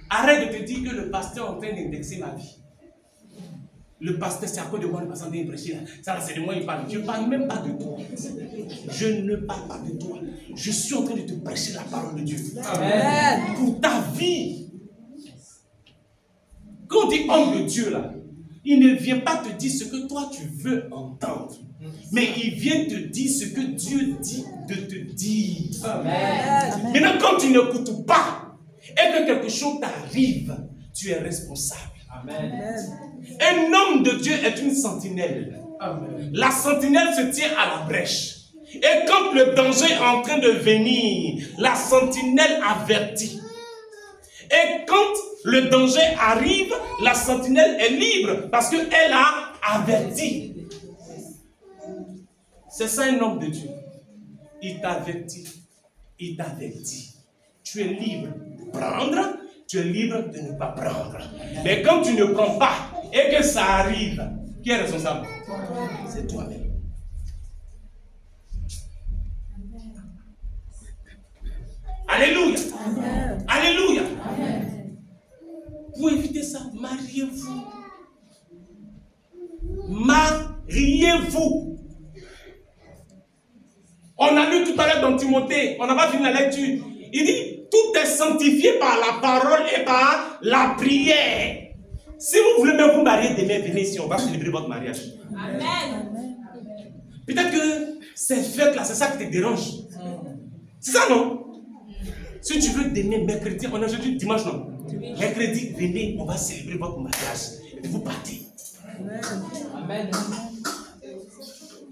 Arrête de te dire que le pasteur est en train d'indexer ma vie. Le pasteur, c'est à cause de moi, le pasteur est en train de prêcher. Ça, c'est de moi, il parle. Je ne parle même pas de toi. Je ne parle pas de toi. Je suis en train de te prêcher la parole de Dieu. Amen. Pour ta vie. Quand on dit homme de Dieu, là, il ne vient pas te dire ce que toi tu veux entendre. Mais il vient te dire ce que Dieu dit de te dire. Amen. Maintenant, quand tu n'écoutes pas et que quelque chose t'arrive, tu es responsable. Amen. Un homme de Dieu est une sentinelle. Amen. La sentinelle se tient à la brèche. Et quand le danger est en train de venir, la sentinelle avertit. Et quand le danger arrive, la sentinelle est libre parce qu'elle a averti. C'est ça un homme de Dieu. Il t'avertit. Il t'avertit. Tu es libre de prendre, tu es libre de ne pas prendre. Mais quand tu ne prends pas et que ça arrive, qui est responsable? C'est toi-même. Alléluia. Amen. Alléluia. Amen. Pour éviter ça, mariez-vous. Mariez-vous. On a lu tout à l'heure dans Timothée, on n'a pas fini la lecture. Il dit, tout est sanctifié par la parole et par la prière. Si vous voulez même vous marier demain, venez ici, on va célébrer votre mariage. Amen. Peut-être que cette fête-là, c'est ça qui te dérange. C'est ça, non? Si tu veux demain, mercredi, on est aujourd'hui dimanche, non? Mercredi, venez, on va célébrer votre mariage. Et vous partez. Amen.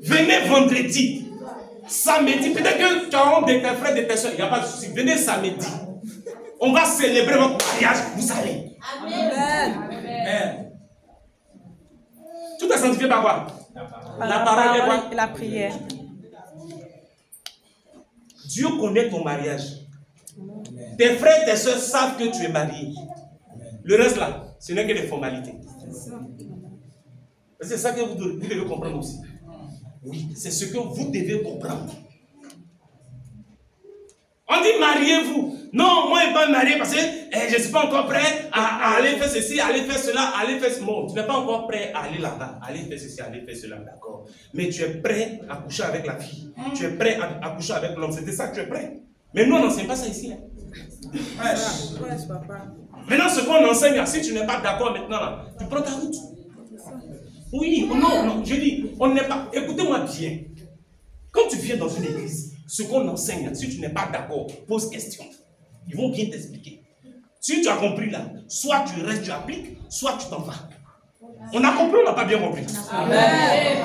Venez vendredi, samedi, peut-être que tu as honte de tes frères, de tes soeurs, il n'y a pas de souci. Venez samedi. On va célébrer votre mariage, vous allez. Amen. Amen. Tout est sanctifié par quoi? La parole et la prière. Dieu connaît ton mariage. Tes frères, tes soeurs savent que tu es marié. Le reste là, ce n'est que des formalités. C'est ça que vous devez comprendre aussi. Oui, c'est ce que vous devez comprendre. On dit mariez-vous. Non, moi je ne vais pas me marier parce que je ne suis pas encore prêt à aller faire ceci, aller faire cela, aller faire ce monde. Tu n'es pas encore prêt à aller là-bas, aller faire ceci, aller faire cela, d'accord. Mais tu es prêt à coucher avec la fille. Tu es prêt à coucher avec l'homme. C'était ça que tu es prêt. Mais nous, on n'enseigne pas ça ici. Hein. Maintenant, ce qu'on enseigne, si tu n'es pas d'accord maintenant, là, tu prends ta route. Oui, non, je dis, on n'est pas. Écoutez-moi bien. Quand tu viens dans une église, ce qu'on enseigne, si tu n'es pas d'accord, pose question. Ils vont bien t'expliquer. Si tu as compris là, soit tu restes, tu appliques, soit tu t'en vas. On a compris, on n'a pas bien compris. Amen.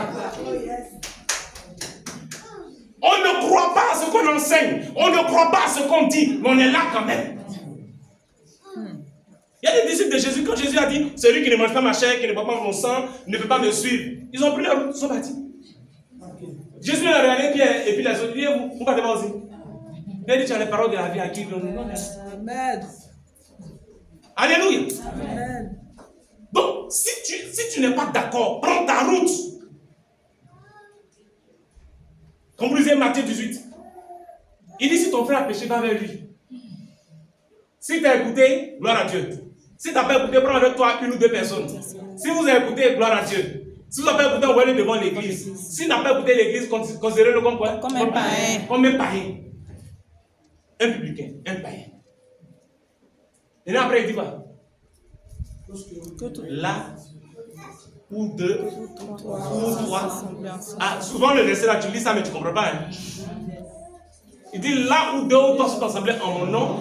On ne croit pas à ce qu'on enseigne. On ne croit pas à ce qu'on dit, mais on est là quand même. Il y a des disciples de Jésus, quand Jésus a dit, celui qui ne mange pas ma chair, qui ne boit pas mon sang, ne peut pas me suivre. Ils ont pris la route, ils sont partis. Jésus a regardé Pierre et puis les autres, il dit, vous partez pas aussi. Il a dit, tu as les paroles de la vie à qui? Amen. Alléluia. Amen. Donc, si tu n'es pas d'accord, prends ta route. Comme vous lisez Matthieu 18. Il dit, si ton frère a péché, va vers lui. Si tu as écouté, gloire à Dieu. Si tu n'as pas écouté, prends avec toi une ou deux personnes. Si vous avez écouté, gloire à Dieu. Si vous n'avez pas écouté, envoyez-le devant l'église. Si tu n'as pas écouté l'église, considérez-le comme quoi? Comme un païen. Comme un païen. Un publicain, un païen. Et là, après, il dit quoi? Là ou deux, ou trois. Ah, souvent le verset là, tu lis ça, mais tu ne comprends pas. Hein? Il dit là où deux ou trois sont assemblés en mon nom.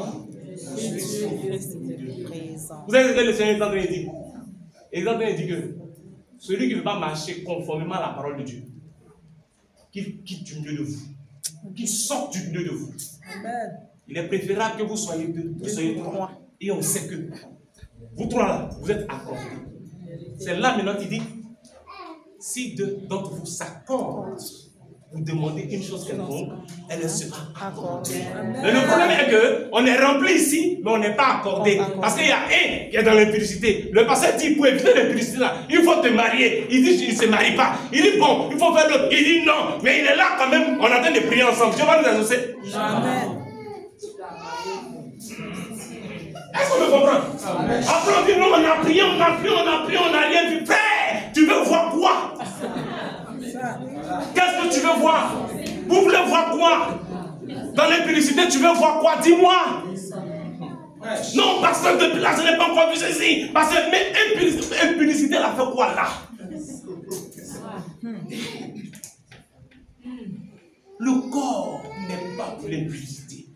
Vous avez ce que le Seigneur est en train de dire. Il est en train de dire que celui qui ne veut pas marcher conformément à la parole de Dieu, qu'il quitte du milieu de vous, qu'il sorte du milieu de vous. Amen. Il est préférable que vous soyez deux, vous soyez trois. Et on sait que vous trois là, vous êtes accordés. C'est là maintenant qu'il dit, si deux d'entre vous s'accordent, vous demandez une chose quelconque, elle sera accordée. Mais le problème est qu'on est rempli ici, mais on n'est pas accordé. Parce qu'il y a un qui est dans l'impudicité. Le pasteur dit, pour éviter l'impudicité là, il faut te marier. Il dit, il ne se marie pas. Il dit, bon, il faut faire l'autre. Il dit, non, mais il est là quand même. On est en train de prier ensemble. Dieu va nous associer. Amen. Est-ce qu'on me comprendre? Après on dit non, on a prié, on n'a rien vu. Frère, tu veux voir quoi? Qu'est-ce que tu veux voir? Vous voulez voir quoi? Dans l'impudicité, tu veux voir quoi? Dis-moi. Non, pasteur, depuis là, je n'ai pas encore vu ceci. Parce que, mais impudicité, elle a fait quoi là? Le corps n'est pas pour l'impudicité.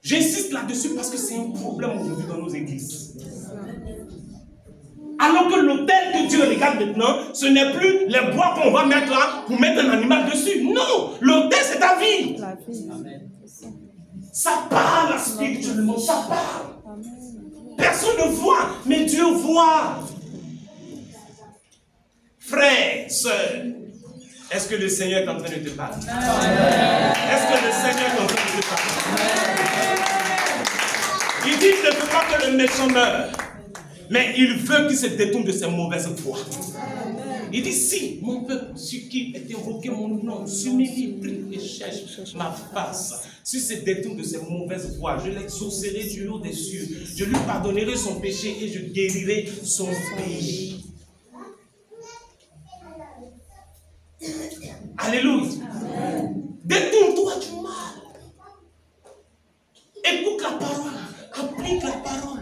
J'insiste là-dessus parce que c'est un problème aujourd'hui dans nos églises. Alors que l'autel que Dieu regarde maintenant, ce n'est plus les bois qu'on va mettre là pour mettre un animal dessus. Non, l'autel c'est ta vie. Ça parle spirituellement, ça parle. Personne ne voit, mais Dieu voit. Frère, sœur, est-ce que le Seigneur est en train de te parler? Est-ce que le Seigneur est en train de te parler? Il dit qu'il ne veut pas que le méchant meure, mais il veut qu'il se détourne de ses mauvaises voies. Il dit, si mon peuple, sur qui est évoqué mon nom, s'humilie, prie et cherche ma face, si se détourne de ses mauvaises voies, je l'exaucerai du haut des cieux, je lui pardonnerai son péché et je guérirai son pays. Alléluia. Détourne-toi du mal. Écoute la parole. Applique la parole.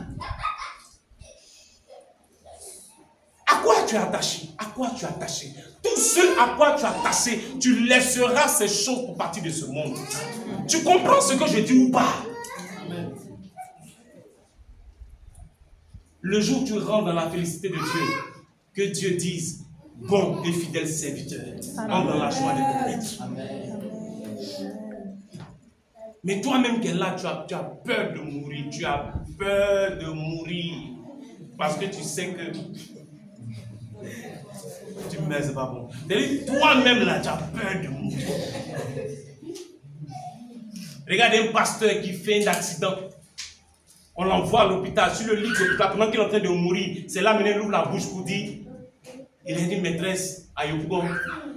À quoi tu es attaché? À quoi tu es attaché? Tout ce à quoi tu es attaché, tu laisseras ces choses pour partir de ce monde. Tu comprends ce que je dis ou pas? Le jour où tu rentres dans la félicité de Dieu, que Dieu dise, bon et fidèle serviteur, entre dans la joie de ton maître. Mais toi-même qui es là, tu as peur de mourir. Tu as peur de mourir. Parce que tu sais que tu meurs, c'est pas bon. Toi-même là, tu as peur de mourir. Regarde un pasteur qui fait un accident. On l'envoie à l'hôpital, sur le lit de l'hôpital, pendant qu'il est en train de mourir. C'est là, maintenant, il ouvre la bouche pour dire, il a une maîtresse à Yopougon,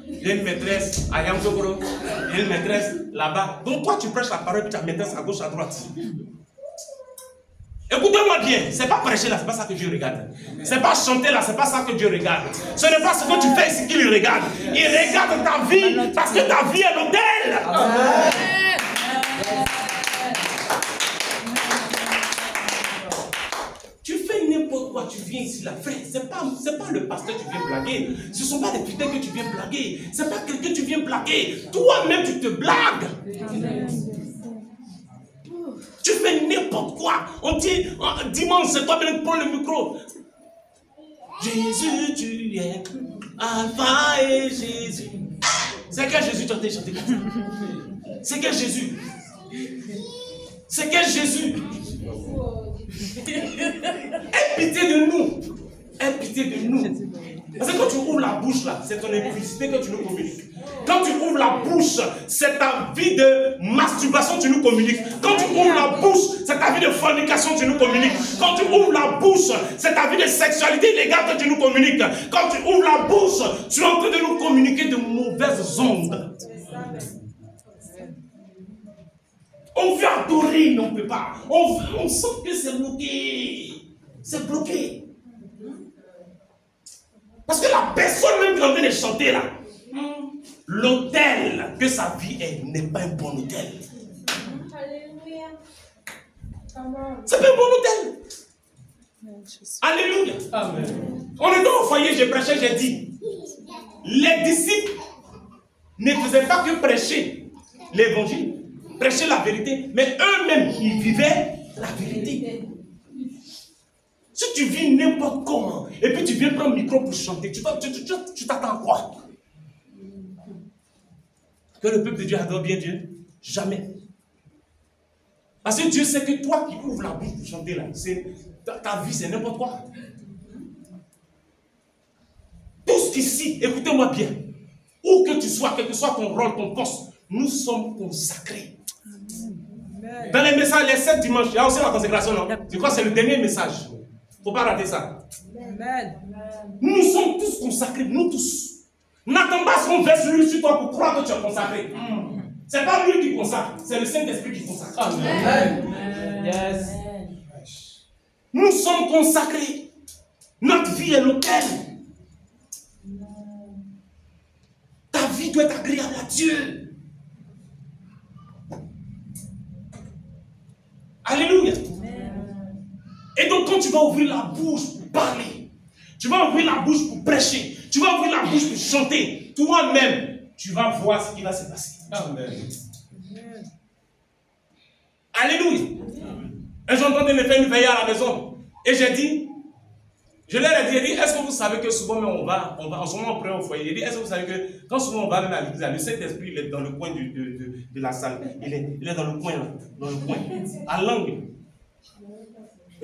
il a une maîtresse à Yamsokoro, il a une maîtresse là-bas. Donc toi, tu prêches la parole, puis tu as maîtresse à gauche, à droite. Écoutez-moi bien, c'est pas prêcher là, c'est pas ça que Dieu regarde. C'est pas chanter là, c'est pas ça que Dieu regarde. Ce n'est pas ce que tu fais ici qu'il regarde. Il regarde ta vie, parce que ta vie est l'autel. Tu fais n'importe quoi, tu viens ici là, frère. C'est pas le pasteur que tu viens blaguer. Ce ne sont pas les fidèles que tu viens blaguer. Ce n'est pas quelqu'un que tu viens blaguer. Toi-même, tu te blagues. Tu fais n'importe quoi. On dit, dimanche, c'est toi-même qui prends le micro. Jésus, tu es Alpha et Jésus. C'est quel Jésus tu as chanté? C'est quel Jésus? C'est quel Jésus? Aie pitié de nous. Aie pitié de nous. Parce que quand tu ouvres la bouche là, c'est ton impudicité que tu nous communiques. Quand tu ouvres la bouche, c'est ta vie de masturbation que tu nous communiques. Quand tu ouvres la bouche, c'est ta vie de fornication que tu nous communiques. Quand tu ouvres la bouche, c'est ta vie de sexualité illégale que tu nous communiques. Quand tu ouvres la bouche, tu es en train de nous communiquer de mauvaises ondes. On veut adorer, mais on ne peut pas. On sent que c'est bloqué. C'est bloqué. Parce que la personne même qui est en train de chanter là, l'autel que sa vie est n'est pas un bon autel. Alléluia. C'est pas un bon autel. Alléluia. Amen. On était au foyer, j'ai prêché, j'ai dit, les disciples ne faisaient pas que prêcher l'évangile, prêcher la vérité, mais eux-mêmes, ils vivaient la vérité. Si tu vis n'importe comment, et puis tu viens prendre le micro pour chanter, tu t'attends à quoi? Que le peuple de Dieu adore bien Dieu? Jamais. Parce que Dieu sait que toi qui ouvres la bouche pour chanter là, ta vie c'est n'importe quoi. Tous ici, écoutez-moi bien, où que tu sois, quel que soit ton rôle, ton poste, nous sommes consacrés. Amen. Dans les messages, les 7 dimanches, il y a aussi la consécration, non? Je crois que c'est le dernier message. Il ne faut pas rater ça. Amen. Nous sommes tous consacrés, nous tous. N'attends pas son verse lui sur toi pour croire que tu es consacré. Ce n'est pas lui qui consacre, c'est le Saint-Esprit qui consacre. Amen. Yes. Nous sommes consacrés. Notre vie est l'autel. Ta vie doit être agréable à Dieu. Alléluia. Et donc quand tu vas ouvrir la bouche pour parler, tu vas ouvrir la bouche pour prêcher, tu vas ouvrir la bouche pour chanter, toi-même, tu vas voir ce qui va se passer. Amen. Alléluia. Un jour, on me fait une veillée à la maison. Et j'ai dit, je leur ai dit, est-ce que vous savez que souvent on va en ce moment on prie au foyer. J'ai dit, est-ce que vous savez que quand souvent on va à l'église, le Saint-Esprit il est dans le coin de la salle. Il est dans le coin là, dans le coin, à l'angle.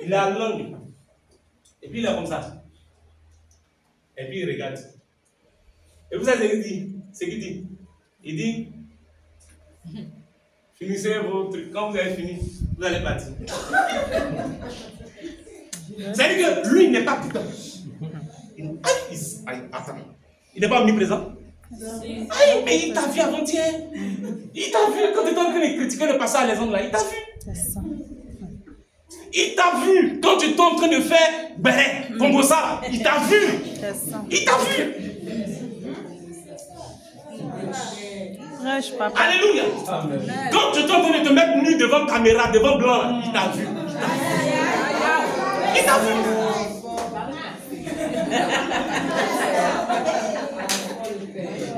Il est à l'angle. Et puis il est comme ça. Et puis il regarde. Et vous savez ce qu'il dit? Ce qu'il dit? Il dit, finissez vos trucs. Quand vous avez fini, vous allez partir. C'est-à-dire que lui, il n'est pas putain. Attends. Il n'est pas omniprésent. Mais il t'a vu avant-hier. Il t'a vu quand tu étais en train de critiquer le passage à Alexandre là. Il t'a vu. Il t'a vu quand tu étais en train de faire comme ça. Il t'a vu. Il t'a vu. Alléluia. Quand tu étais en train de te mettre nu devant caméra, devant blanc, il t'a vu. Il t'a vu.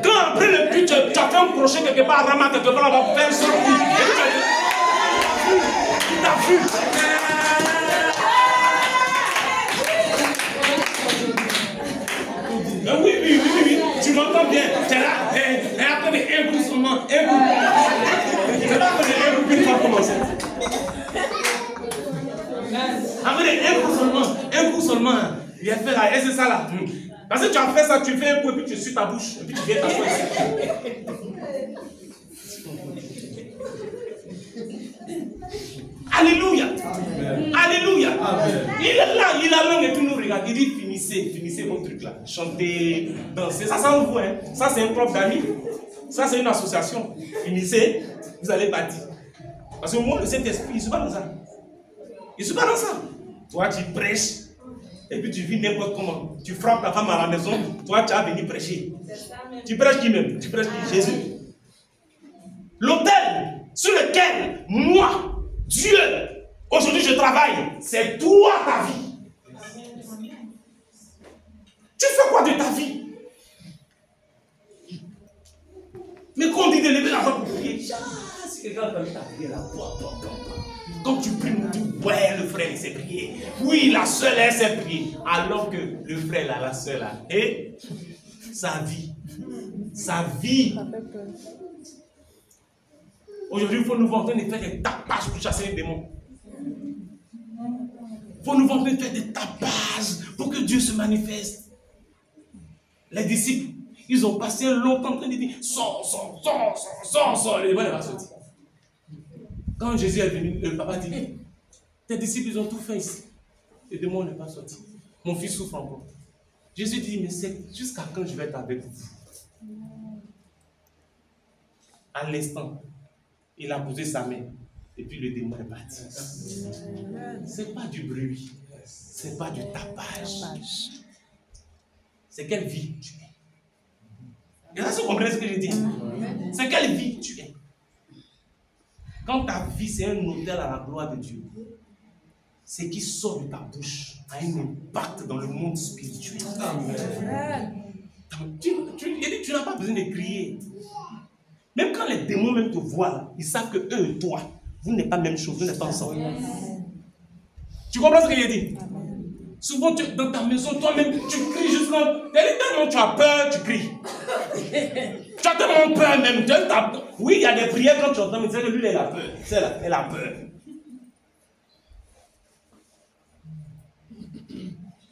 Quand après le but, tu as fait un crochet quelque part, Rama quelque part, on va faire ça. Il t'a vu. Oui, tu m'entends bien. Tu es là, et après un coup seulement, un coup. C'est pas après un coup qu'il faut commencer. Après un coup seulement, il a fait là, et c'est ça là. Parce que tu as fait ça, tu fais un coup et puis tu suis ta bouche, et puis tu viens t'asseoir ici. Alléluia. Alléluia. Il est là, il a l'angle et tout nous regarde. Il dit finissez votre truc là. Chantez, dansez. Ça c'est vous, hein. Ça c'est un club d'amis. Ça c'est une association. Finissez, vous allez partir. Parce que moi, le Saint-Esprit, il ne suit pas dans ça. Il ne suit pas dans ça. Toi, tu prêches. Et puis tu vis n'importe comment. Tu frappes ta femme à la maison. Toi, tu as venu prêcher. Tu prêches qui même? Tu prêches qui? Jésus. L'autel sur lequel moi, Dieu, aujourd'hui je travaille, c'est toi ta vie. Tu fais quoi de ta vie? Mais quand on dit de lever la voix pour prier, si quelqu'un t'a mis ta prière là, quand tu pries, on dit ouais, le frère il s'est prié. Oui, la sœur elle s'est priée. Alors que le frère là, la sœur là, et sa vie. Aujourd'hui, il faut nous voir en train de faire des tapages pour chasser les démons. Il faut nous voir en train de faire des tapages pour que Dieu se manifeste. Les disciples, ils ont passé un long temps en train de dire sors. Le démon n'est pas sorti. Quand Jésus est venu, le papa dit tes disciples, ils ont tout fait ici. Le démon n'est pas sorti. Mon fils souffre encore. Jésus dit mais c'est jusqu'à quand je vais être avec vous? À l'instant, il a posé sa main et puis le démon est parti. Ce n'est pas du bruit, ce n'est pas du tapage. C'est quelle vie tu es. Et là, vous comprenez ce que je dis? C'est quelle vie tu es. Quand ta vie c'est un autel à la gloire de Dieu, ce qui sort de ta bouche a un impact dans le monde spirituel. Tu n'as pas besoin de crier. Même quand les démons même te voient, là, ils savent que eux et toi, vous n'êtes pas la même chose, vous n'êtes pas ensemble. Tu comprends ce que je dis? Souvent, dans ta maison, toi-même, tu cries jusqu'à... Tellement tu as peur, tu cries. Tu as tellement peur même. Oui, il y a des prières quand tu entends, mais tu sais que lui, elle a peur. Elle a peur.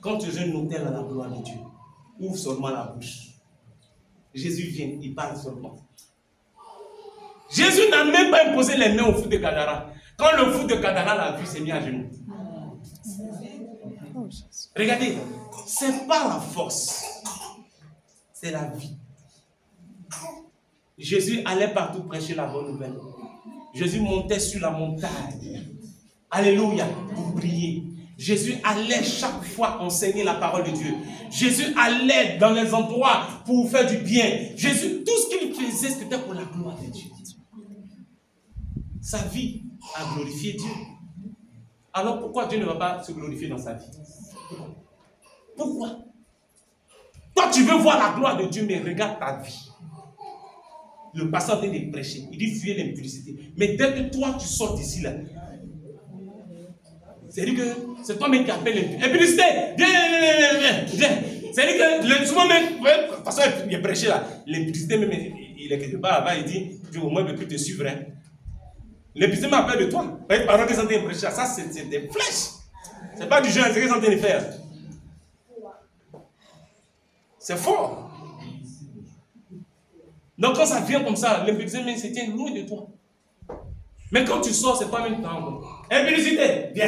Quand tu es un autel à la gloire de Dieu, ouvre seulement la bouche. Jésus vient, il parle seulement. Jésus n'a même pas imposé les mains au fou de Gadara. Quand le fou de Gadara l'a vu, s'est mis à genoux. Regardez, c'est pas la force, c'est la vie. Jésus allait partout prêcher la bonne nouvelle. Jésus montait sur la montagne. Alléluia, pour prier. Jésus allait chaque fois enseigner la parole de Dieu. Jésus allait dans les endroits pour faire du bien. Jésus, tout ce qu'il faisait, c'était pour la gloire de Dieu. Sa vie a glorifié Dieu. Alors pourquoi Dieu ne va pas se glorifier dans sa vie? Pourquoi? Toi, tu veux voir la gloire de Dieu, mais regarde ta vie. Le pasteur vient de prêcher. Il dit fuyez l'impudicité. Mais dès que toi, tu sors d'ici là, c'est-à-dire que c'est toi-même qui appelle l'impudicité. Viens. C'est-à-dire que le souvent même, le pasteur il est prêché là. L'impudicité même, il est quelque part là-bas, il dit, Dieu au moins ne peut plus te suivre. Hein. L'impudicité m'a peur de toi. Pendant que ça t'est prêché, ça c'est des flèches. C'est pas du genre, c'est ce qu'ils sont en train de faire. C'est fort. Donc quand ça vient comme ça, l'impudicité se tient loin de toi. Mais quand tu sors, c'est toi-même qui t'en vas. Impudicité, viens.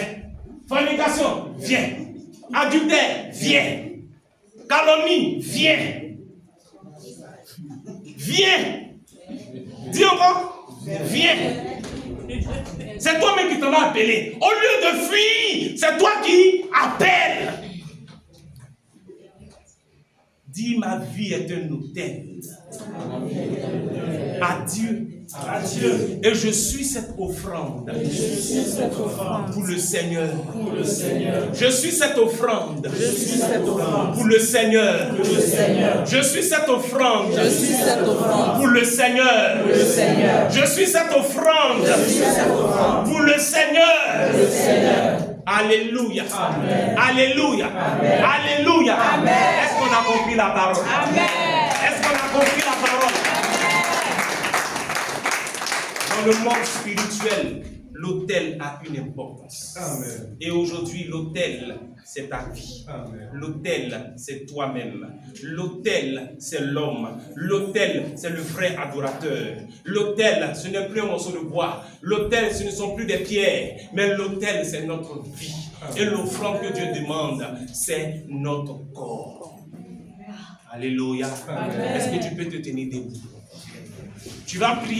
Fornication, viens. Adultère, viens. Calomnie, viens. Viens. Dis encore, viens. C'est toi-même qui t'en vas appeler. Au lieu de fuir, c'est toi qui appelles. Dis, ma vie est un autel. À Dieu. Et je suis cette offrande. Pour le Seigneur. Je suis cette offrande. Pour le Seigneur. Je suis cette offrande. Pour le Seigneur. Je suis cette offrande. Pour le Seigneur. Alléluia. Amen. Alléluia. Amen. Alléluia. Est-ce qu'on a compris la parole? Amen. Est-ce qu'on a compris la parole? Amen. Dans le monde spirituel, l'autel a une importance. Amen. Et aujourd'hui, l'autel, c'est ta vie. L'autel, c'est toi-même. L'autel, c'est l'homme. L'autel, c'est le vrai adorateur. L'autel, ce n'est plus un morceau de bois. L'autel, ce ne sont plus des pierres. Mais l'autel, c'est notre vie. Et l'offrande que Dieu demande, c'est notre corps. Alléluia. Est-ce que tu peux te tenir debout? Tu vas prier.